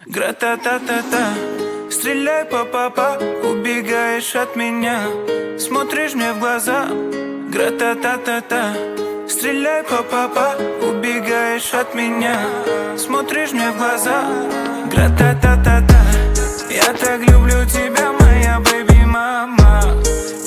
Гра-та-та-та-та, стреляй по-па-па, убегаешь от меня, смотришь мне в глаза. Гра-та-та-та-та, стреляй по-па-па, убегаешь от меня, смотришь мне в глаза. Гра-та-та-та-та, я так люблю тебя, моя бэби-мама.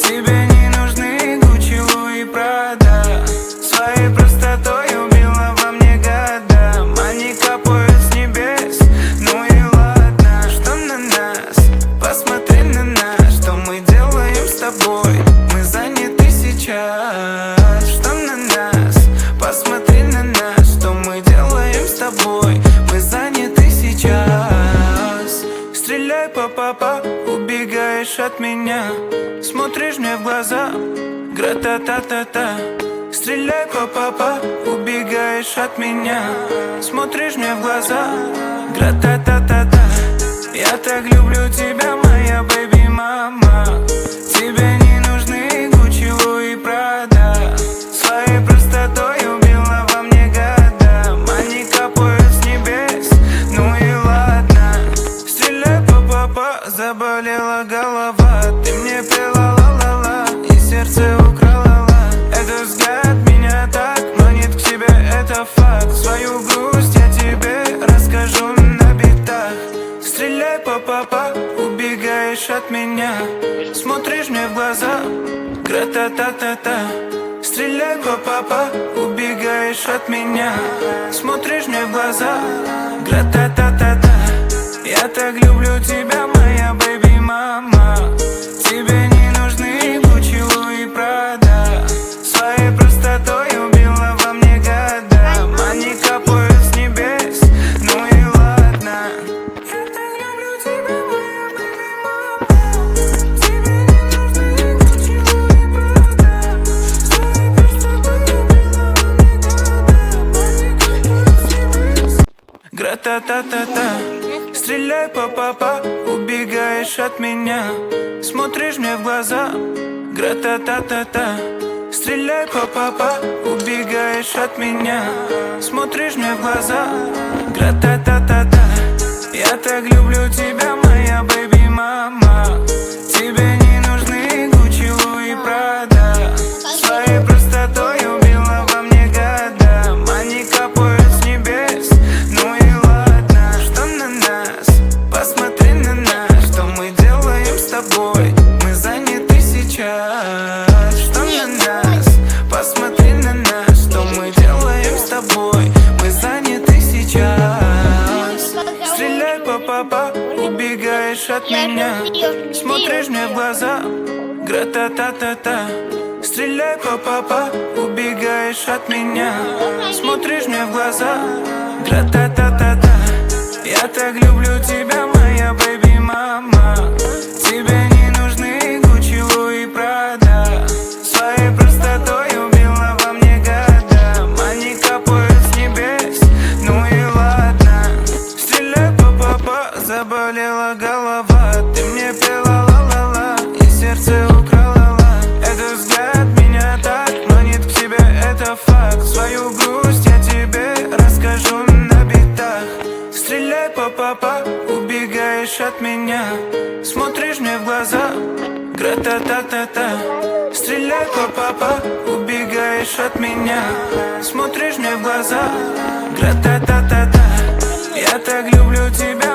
Тебе не нужны Гуччи, Луи, Прада. Своей простотой убила во мне года. Они капают с небес, ну и ладно. Что на нас? Посмотри на нас. Что мы делаем с тобой? Мы заняты сейчас. Что на нас? Посмотри на нас. Что мы делаем с тобой? Мы заняты сейчас. Стреляй по-па-па, убегаешь от меня, смотришь мне в глаза. Гра-та-та-та-та, стреляй по-па-па, убегаешь от меня, смотришь мне в глаза. Гра-та-та-та-та, я так люблю тебя, моя бэби-мама. Тебе не нужны Гуччи, Луи, Прада. Своей простотой убила во мне года. Они капают с небес, ну и ладно. Стреляй по-па-па, заболела голова. Ты мне пела ла-ла-ла и сердце украла. Этот взгляд меня так манит к тебе, это факт. Свою грусть я тебе расскажу на битах. Стреляй по-па-па, убегаешь от меня, смотришь мне в глаза. Гра-та-та-та-та, стреляй по-па-па, убегаешь от меня, смотришь мне в глаза. Гра-та-та-та-та, я так люблю тебя, моя бэби-мама. Тебе не нужны Гуччи, Луи, Прада. Своей простотой убила во мне года. Они капают с небес, ну и ладно. Я так люблю тебя, моя бэби-мама. Тебе не нужны Гуччи, Луи, Прада. Своей простотой убила во мне года. Они капают с небес. Гра-та-та-та-та, стреляй по-па-па, убегаешь от меня, смотришь мне в глаза. Гра-та-та-та-та, стреляй по-па-па, убегаешь от меня, смотришь мне в глаза. Гра-та-та-та-та, я так люблю тебя, моя бэби-мама. Тебе не нужны Гуччи, Луи, Прада. Своей простотой убила во мне года. Они капают с небес, ну и ладно. Что на нас? Посмотри на нас. Что мы делаем с тобой? Мы заняты сейчас. Что на нас? Посмотри на нас. Что мы делаем с тобой? Мы заняты сейчас. Стреляй по-па-па, убегаешь от меня, смотришь мне в глаза. Гра-та-та-та-та, стреляй по-па-па, убегаешь от меня, смотришь мне в глаза. Гра-та-та-та-та, я так люблю тебя, моя бэби-мама. Тебе не нужны Гуччи, Луи, Прада. Своей простотой убила во мне года. Они капают с небес, ну и ладно. Стреляй по-па-па, заболела голова. Ты мне пела ла-ла-ла и сердце украла. Этот взгляд меня так манит к тебе, это факт. Свою грусть я тебе расскажу на битах. Стреляй по-па-па, убегаешь от меня, смотришь мне в глаза. Гра-та-та-та-та, стреляй по-па-па, убегаешь от меня, смотришь мне в глаза. Гра-та-та-та-та, я так люблю тебя,